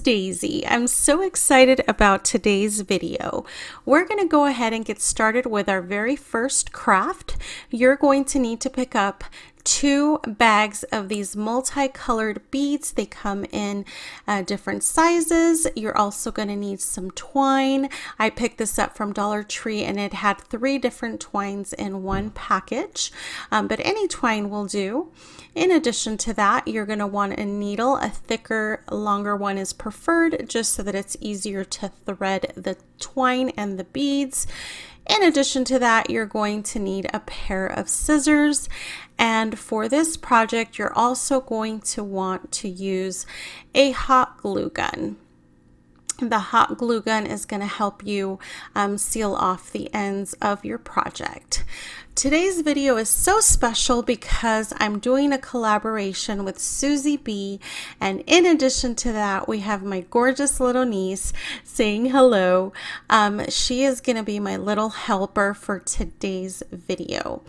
Daisy. I'm so excited about today's video. We're going to go ahead and get started with our very first craft. You're going to need to pick up 2 bags of these multicolored beads. They come in different sizes. You're also going to need some twine. I picked this up from Dollar Tree and it had 3 different twines in one package, but any twine will do. In addition to that, you're going to want a needle. A thicker, longer one is preferred, just so that it's easier to thread the twine and the beads. In addition to that, you're going to need a pair of scissors. And for this project, you're also going to want to use a hot glue gun. The hot glue gun is going to help you seal off the ends of your project. Today's video is so special because I'm doing a collaboration with Susy B, and in addition to that, we have my gorgeous little niece saying hello. She is going to be my little helper for today's video.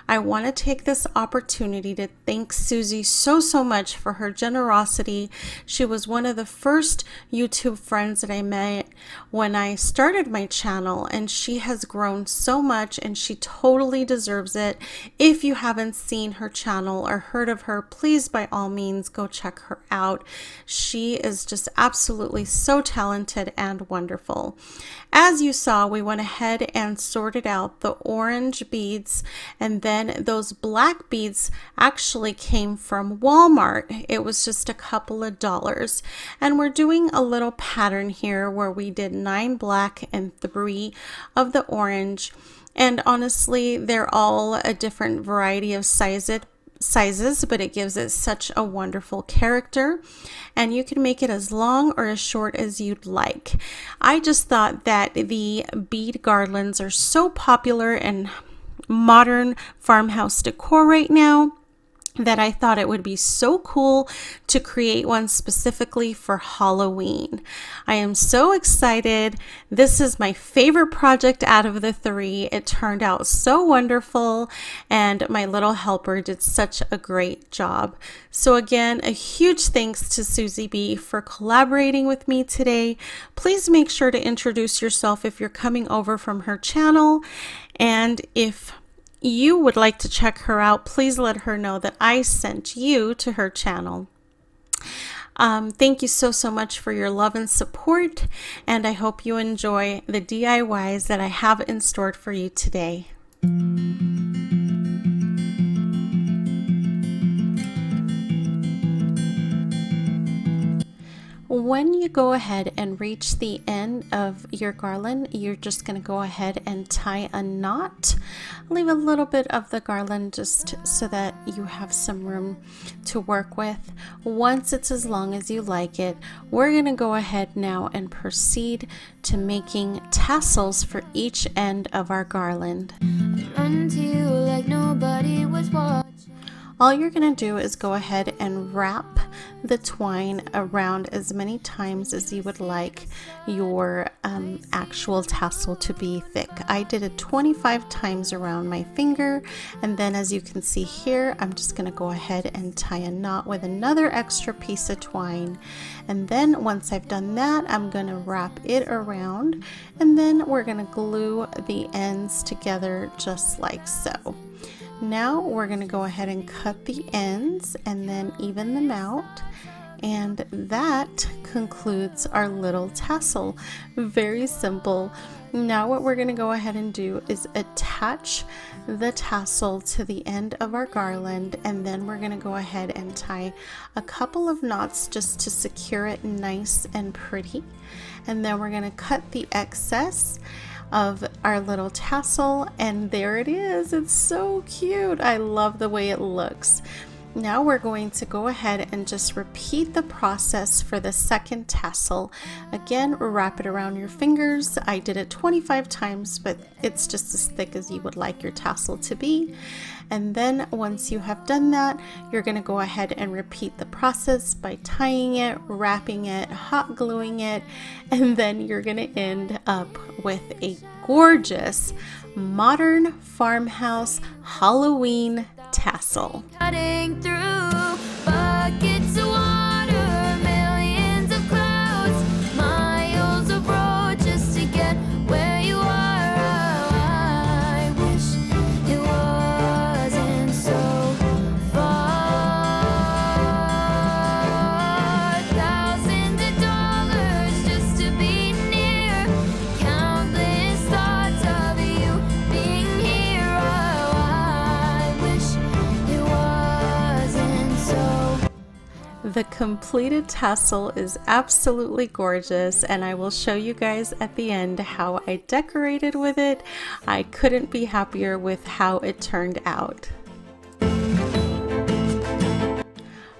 I want to take this opportunity to thank Susy so much for her generosity. She was one of the first YouTube friends that I met when I started my channel, and she has grown so much and she totally deserves it. If you haven't seen her channel or heard of her, please by all means go check her out. She is just absolutely so talented and wonderful. As you saw, we went ahead and sorted out the orange beads, and then those black beads actually came from Walmart. It was just a couple of dollars, and we're doing a little pattern here where we did 9 black and 3 of the orange. And honestly, they're all a different variety of sizes, but it gives it such a wonderful character, and you can make it as long or as short as you'd like. I just thought that the bead garlands are so popular in modern farmhouse decor right now that I thought it would be so cool to create one specifically for Halloween. I am so excited. This is my favorite project out of the 3. It turned out so wonderful, and my little helper did such a great job. So again, a huge thanks to Susy B for collaborating with me today. Please make sure to introduce yourself if you're coming over from her channel, and if you would like to check her out, please let her know that I sent you to her channel. Thank you so much for your love and support, and I hope you enjoy the DIYs that I have in store for you today. When you go ahead and reach the end of your garland, you're just going to go ahead and tie a knot. Leave a little bit of the garland just so that you have some room to work with. Once it's as long as you like it, we're going to go ahead now and proceed to making tassels for each end of our garland. Run to you like nobody was watching. All you're going to do is go ahead and wrap the twine around as many times as you would like your actual tassel to be thick. I did it 25 times around my finger, and then as you can see here, I'm just going to go ahead and tie a knot with another extra piece of twine. And then once I've done that, I'm going to wrap it around, and then we're going to glue the ends together just like so. Now we're going to go ahead and cut the ends and then even them out, and that concludes our little tassel. Very simple. Now what we're going to go ahead and do is attach the tassel to the end of our garland, and then we're going to go ahead and tie a couple of knots just to secure it nice and pretty, and then we're going to cut the excess of our little tassel, and there it is. It's so cute. I love the way it looks. Now we're going to go ahead and just repeat the process for the second tassel. Again, wrap it around your fingers. I did it 25 times, but it's just as thick as you would like your tassel to be. And then once you have done that, you're going to go ahead and repeat the process by tying it, wrapping it, hot gluing it, and then you're going to end up with a gorgeous modern farmhouse Halloween tassel. Cutting through buckets of water, millions of clouds. The completed tassel is absolutely gorgeous, and I will show you guys at the end how I decorated with it. I couldn't be happier with how it turned out.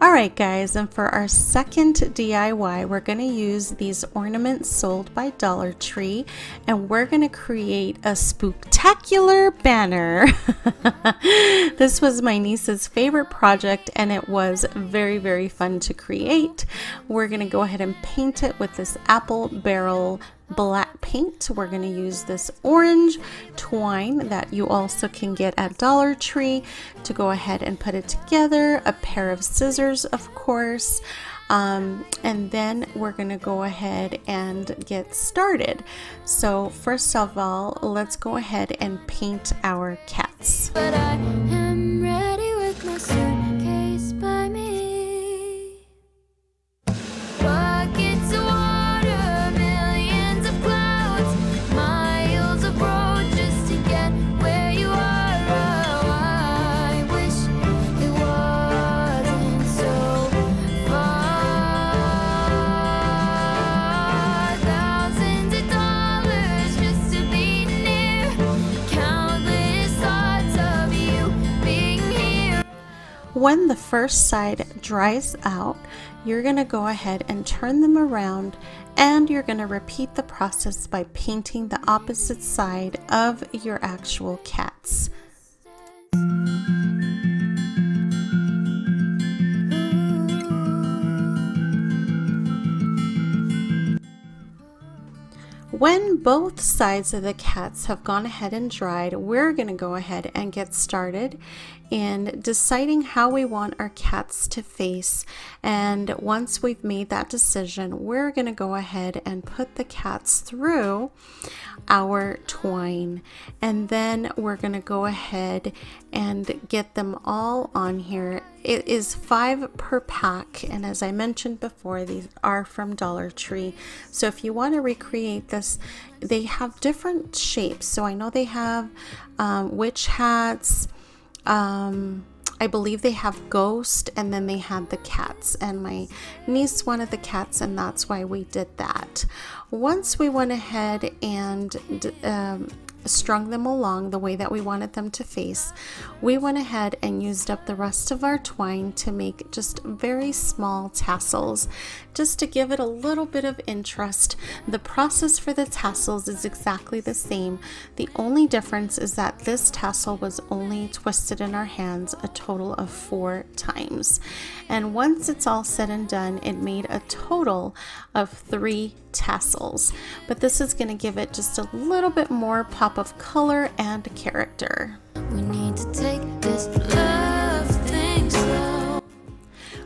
Alright guys, and for our second DIY, we're going to use these ornaments sold by Dollar Tree, and we're going to create a spooktacular banner. This was my niece's favorite project, and it was very, very fun to create. We're going to go ahead and paint it with this apple barrel black paint. We're going to use this orange twine that you also can get at Dollar Tree to go ahead and put it together, a pair of scissors of course, and then we're going to go ahead and get started. So first of all, let's go ahead and paint our cats. But I am ready with my suitcase by me. Buckets of water, millions of clouds, miles of road just to get where you are. Oh, I wish it wasn't so far. Thousands of dollars just to be near. Countless thoughts of you being here. When the first side dries out, you're going to go ahead and turn them around, and you're going to repeat the process by painting the opposite side of your actual cats. When both sides of the cats have gone ahead and dried, we're going to go ahead and get started in deciding how we want our cats to face. And once we've made that decision, we're going to go ahead and put the cats through our twine, and then we're going to go ahead and get them all on here. It is 5 per pack, and as I mentioned before, these are from Dollar Tree. So if you want to recreate this, they have different shapes. So I know they have witch hats, I believe they have ghost, and then they had the cats, and my niece wanted the cats, and that's why we did that. Once we went ahead and strung them along the way that we wanted them to face, we went ahead and used up the rest of our twine to make just very small tassels, just to give it a little bit of interest. The process for the tassels is exactly the same. The only difference is that this tassel was only twisted in our hands a total of 4 times. And once it's all said and done, it made a total of 3 tassels. But this is going to give it just a little bit more pop of color and character. We need to take this love thing slow.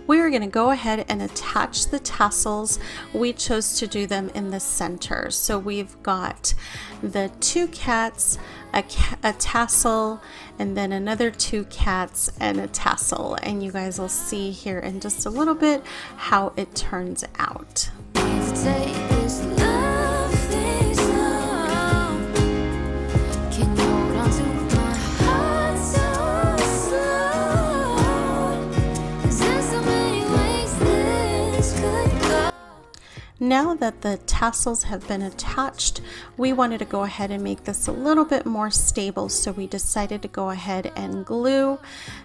We are going to go ahead and attach the tassels. We chose to do them in the center. So we've got the 2 cats, a tassel, and then another 2 cats and a tassel. And you guys will see here in just a little bit how it turns out. We need to take this love thing slow. Can you hold on to my heart so slow? 'Cause there's so many ways this could go. Now that the tassels have been attached, we wanted to go ahead and make this a little bit more stable, so we decided to go ahead and glue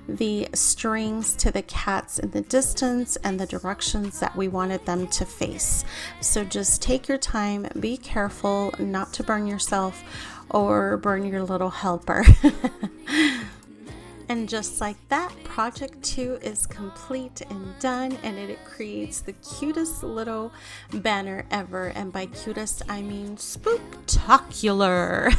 the strings to the cats in the distance and the directions that we wanted them to face. So just take your time, be careful not to burn yourself or burn your little helper. And just like that, project 2 is complete and done, and it creates the cutest little banner ever. And by cutest, I mean spooktacular.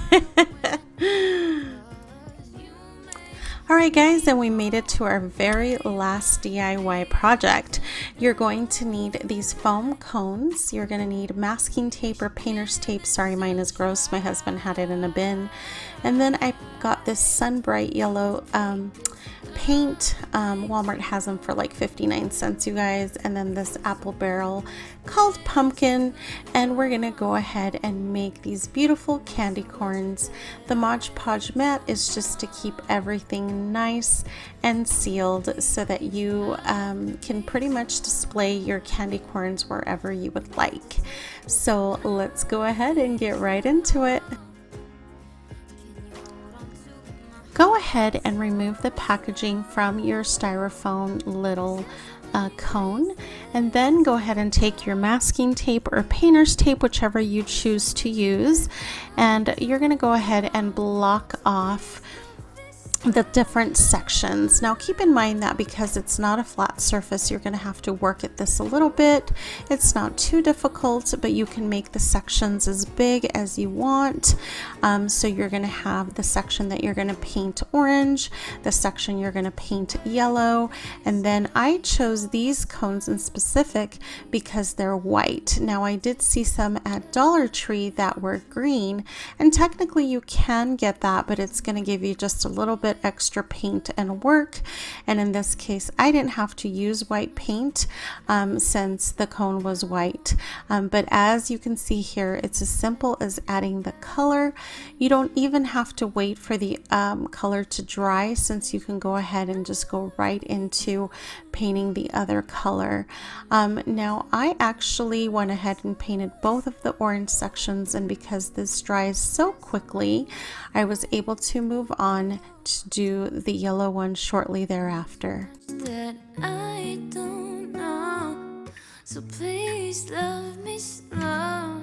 Alright guys, and we made it to our very last DIY project. You're going to need these foam cones. You're going to need masking tape or painter's tape. Sorry, mine is gross. My husband had it in a bin. And then I got this sun bright yellow paint. Walmart has them for like 59 cents, you guys. And then this apple barrel called pumpkin. And we're gonna go ahead and make these beautiful candy corns. The Mod Podge mat is just to keep everything nice and sealed so that you can pretty much display your candy corns wherever you would like. So let's go ahead and get right into it. Go ahead and remove the packaging from your styrofoam little cone, and then go ahead and take your masking tape or painter's tape, whichever you choose to use, and you're going to go ahead and block off the different sections. Now keep in mind that because it's not a flat surface, you're going to have to work at this a little bit. It's not too difficult, but you can make the sections as big as you want. So you're going to have the section that you're going to paint orange, the section you're going to paint yellow, and then I chose these cones in specific because they're white. Now I did see some at Dollar Tree that were green, and technically you can get that, but it's going to give you just a little bit extra paint and work, and in this case I didn't have to use white paint since the cone was white, but as you can see here, it's as simple as adding the color. You don't even have to wait for the color to dry, since you can go ahead and just go right into painting the other color. Now I actually went ahead and painted both of the orange sections, and because this dries so quickly, I was able to move on to do the yellow one shortly thereafter. That I don't know, so please love me slow.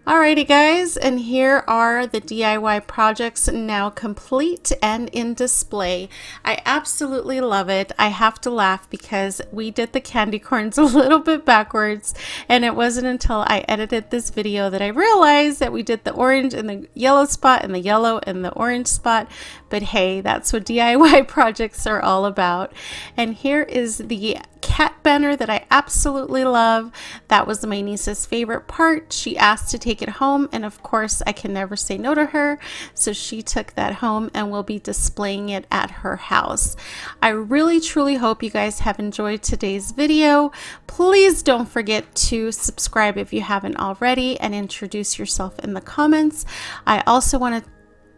Alrighty guys, and here are the DIY projects now complete and in display. I absolutely love it. I have to laugh because we did the candy corns a little bit backwards, and it wasn't until I edited this video that I realized that we did the orange in the yellow spot and the yellow in the orange spot. But hey, that's what DIY projects are all about. And here is the cat banner that I absolutely love. That was my niece's favorite part. She asked to take it home, and of course I can never say no to her, so she took that home and will be displaying it at her house. I really truly hope you guys have enjoyed today's video. Please don't forget to subscribe if you haven't already, and introduce yourself in the comments. I also want to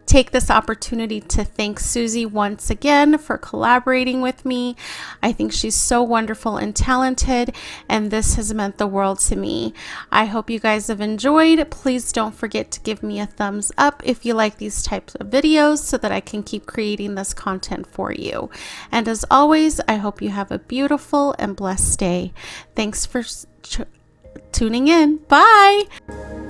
take this opportunity to thank Susy once again for collaborating with me. I think she's so wonderful and talented, and this has meant the world to me. I hope you guys have enjoyed. Please don't forget to give me a thumbs up if you like these types of videos, so that I can keep creating this content for you. And as always, I hope you have a beautiful and blessed day. Thanks for tuning in. Bye!